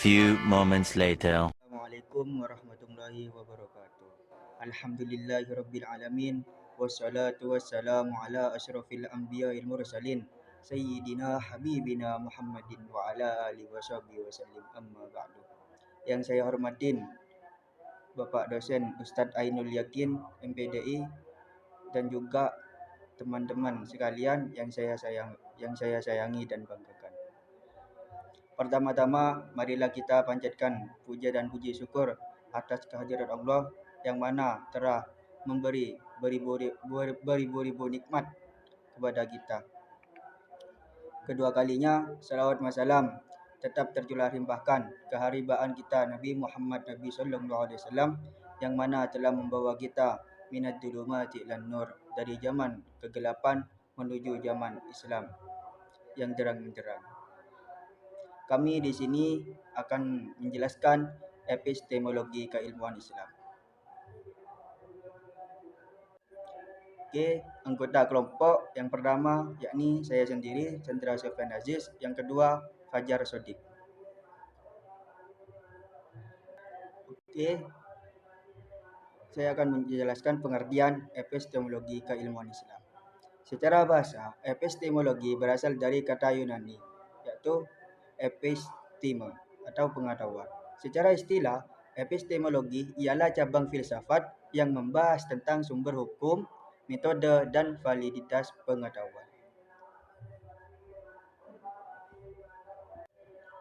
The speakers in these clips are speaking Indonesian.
few moments later. Assalamualaikum warahmatullahi wabarakatuh. Alhamdulillahirabbil alamin wassalatu wassalamu ala asyrafil anbiya'il mursalin sayyidina habibina Muhammadin wa ala alihi washabbihi wasallim amma ba'du. Yang saya hormatin Bapak dosen Ustadz Ainul Yakin MPDI dan juga teman-teman sekalian yang saya sayangi dan banggakan. Pertama-tama, marilah kita panjatkan puja dan puji syukur atas kehadirat Allah yang mana telah memberi beribu-ribu nikmat kepada kita. Kedua kalinya, salawat wassalam tetap tercurah limpahkan keharibaan kita Nabi Muhammad Nabi Sallallahu Alaihi Wasallam yang mana telah membawa kita minad dhulumati ilan nur, dari zaman kegelapan menuju zaman Islam yang terang benderang. Kami di sini akan menjelaskan epistemologi keilmuan Islam. Oke, anggota kelompok yang pertama yakni saya sendiri, Chandra Sofyan Aziz, yang kedua Fajar Sodik. Oke, saya akan menjelaskan pengertian epistemologi keilmuan Islam. Secara bahasa, epistemologi berasal dari kata Yunani, yaitu episteme atau pengetahuan. Secara istilah, epistemologi ialah cabang filsafat yang membahas tentang sumber hukum, metode, dan validitas pengetahuan.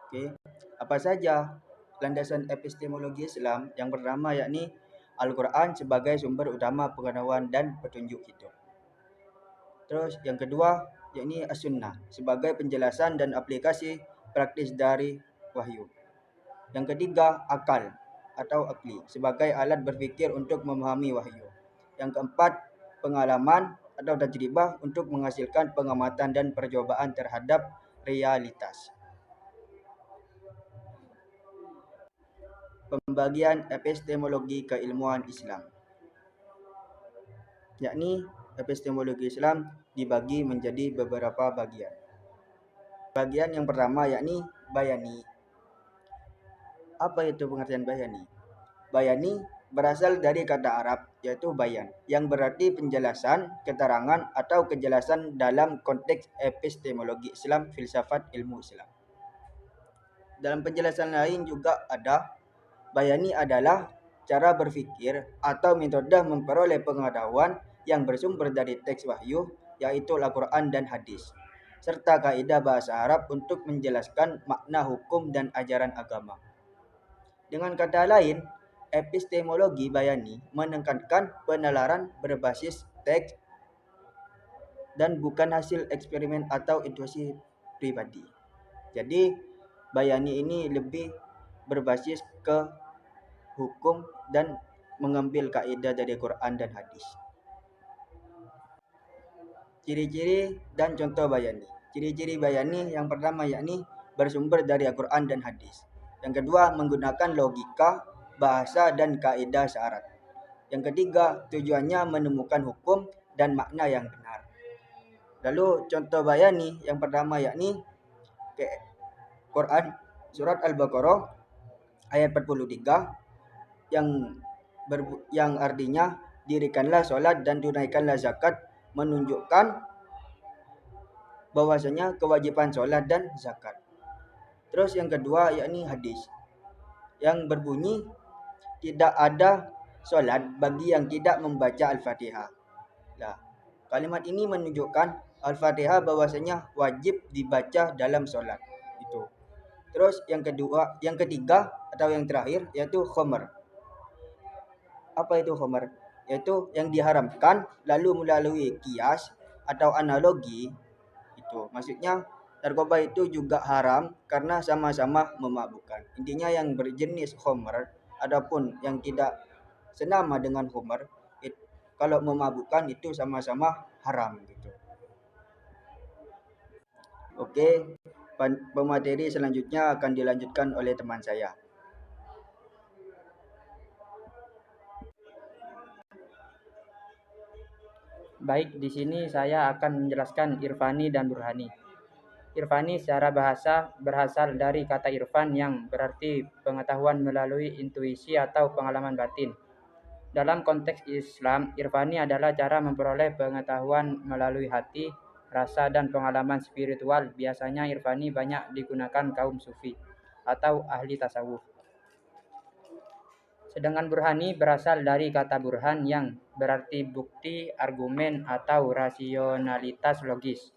Oke, apa saja landasan epistemologi Islam? Yang pertama yakni Al-Quran sebagai sumber utama pengetahuan dan petunjuk hidup. Terus yang kedua yakni As-Sunnah sebagai penjelasan dan aplikasi praktis dari wahyu. Yang ketiga, akal atau akli sebagai alat berpikir untuk memahami wahyu. Yang keempat, pengalaman atau tajribah untuk menghasilkan pengamatan dan percobaan terhadap realitas. Pembagian epistemologi keilmuan Islam, yakni epistemologi Islam dibagi menjadi beberapa bagian. Bagian yang pertama yakni bayani. Apa itu pengertian bayani? Bayani berasal dari kata Arab yaitu bayan, yang berarti penjelasan, keterangan, atau kejelasan dalam konteks epistemologi Islam, filsafat ilmu Islam. Dalam penjelasan lain juga ada, bayani adalah cara berpikir atau metode memperoleh pengetahuan yang bersumber dari teks wahyu, yaitu Al-Quran dan hadis, serta kaidah bahasa Arab untuk menjelaskan makna hukum dan ajaran agama. Dengan kata lain, epistemologi bayani menekankan penalaran berbasis teks dan bukan hasil eksperimen atau intuisi pribadi. Jadi, bayani ini lebih berbasis ke hukum dan mengambil kaidah dari Quran dan hadis. Ciri-ciri dan contoh bayani. Ciri-ciri bayani yang pertama yakni bersumber dari Al-Quran dan hadis. Yang kedua, menggunakan logika, bahasa, dan kaidah syarat. Yang ketiga, tujuannya menemukan hukum dan makna yang benar. Lalu contoh bayani yang pertama yakni Quran surat Al-Baqarah ayat 43 yang artinya dirikanlah sholat dan tunaikanlah zakat, menunjukkan bahwasanya kewajiban sholat dan zakat. Terus yang kedua yakni hadis yang berbunyi tidak ada sholat bagi yang tidak membaca Al-Fatihah. Nah, kalimat ini menunjukkan Al-Fatihah bahwasanya wajib dibaca dalam sholat. Itu. Terus yang ketiga atau yang terakhir yaitu khomer. Apa itu khomer? Yaitu yang diharamkan lalu melalui kias atau analogi. Itu maksudnya narkoba itu juga haram karena sama-sama memabukkan. Intinya yang berjenis khomer adapun yang tidak senama dengan khomer kalau memabukkan itu sama-sama haram gitu. Oke, pemateri selanjutnya akan dilanjutkan oleh teman saya. Baik, di sini saya akan menjelaskan irfani dan burhani. Irfani secara bahasa berasal dari kata irfan yang berarti pengetahuan melalui intuisi atau pengalaman batin. Dalam konteks Islam, irfani adalah cara memperoleh pengetahuan melalui hati, rasa, dan pengalaman spiritual. Biasanya irfani banyak digunakan kaum sufi atau ahli tasawuf. Sedangkan burhani berasal dari kata burhan yang berarti bukti, argumen, atau rasionalitas logis.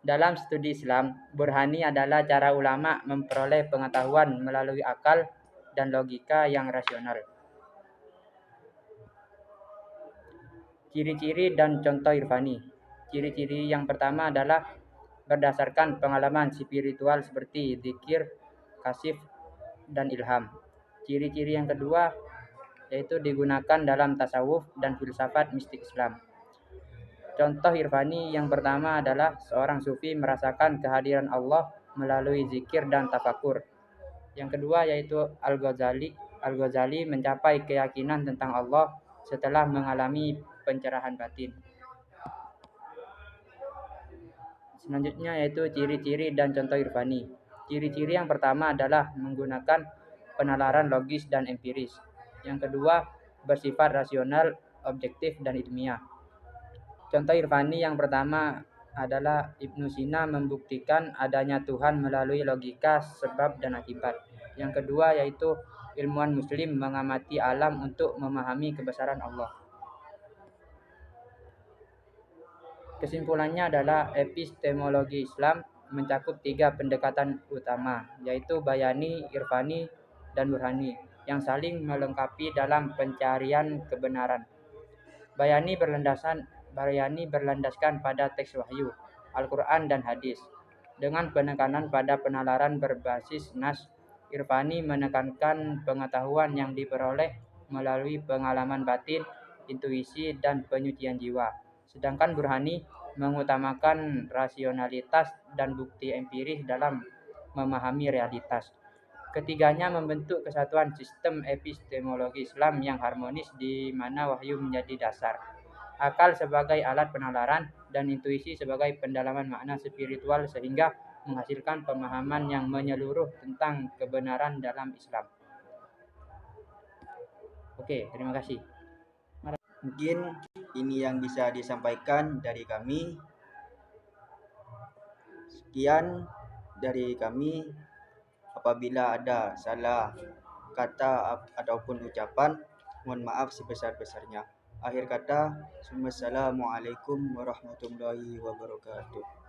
Dalam studi Islam, burhani adalah cara ulama memperoleh pengetahuan melalui akal dan logika yang rasional. Ciri-ciri dan contoh irfani. Ciri-ciri yang pertama adalah berdasarkan pengalaman spiritual seperti zikir, kasif, dan ilham. Ciri-ciri yang kedua yaitu digunakan dalam tasawuf dan filsafat mistik Islam. Contoh irfani yang pertama adalah seorang sufi merasakan kehadiran Allah melalui zikir dan tafakur. Yang kedua yaitu Al-Ghazali. Al-Ghazali mencapai keyakinan tentang Allah setelah mengalami pencerahan batin. Selanjutnya yaitu ciri-ciri dan contoh irfani. Ciri-ciri yang pertama adalah menggunakan penalaran logis dan empiris. Yang kedua bersifat rasional, objektif, dan ilmiah. Contoh irfani yang pertama adalah Ibnu Sina membuktikan adanya Tuhan melalui logika sebab dan akibat. Yang kedua yaitu ilmuwan muslim mengamati alam untuk memahami kebesaran Allah. Kesimpulannya adalah epistemologi Islam mencakup 3 pendekatan utama, yaitu bayani, irfani, dan burhani, yang saling melengkapi dalam pencarian kebenaran. Bayani berlandaskan pada teks wahyu, Al-Quran dan hadis, dengan penekanan pada penalaran berbasis nas. Irfani menekankan pengetahuan yang diperoleh melalui pengalaman batin, intuisi, dan penyucian jiwa. Sedangkan burhani mengutamakan rasionalitas dan bukti empiris dalam memahami realitas. Ketiganya membentuk kesatuan sistem epistemologi Islam yang harmonis di mana wahyu menjadi dasar, akal sebagai alat penalaran, dan intuisi sebagai pendalaman makna spiritual sehingga menghasilkan pemahaman yang menyeluruh tentang kebenaran dalam Islam. Oke, terima kasih. Mungkin ini yang bisa disampaikan dari kami. Sekian dari kami. Apabila ada salah kata ataupun ucapan, mohon maaf sebesar-besarnya. Akhir kata, Assalamualaikum warahmatullahi wabarakatuh.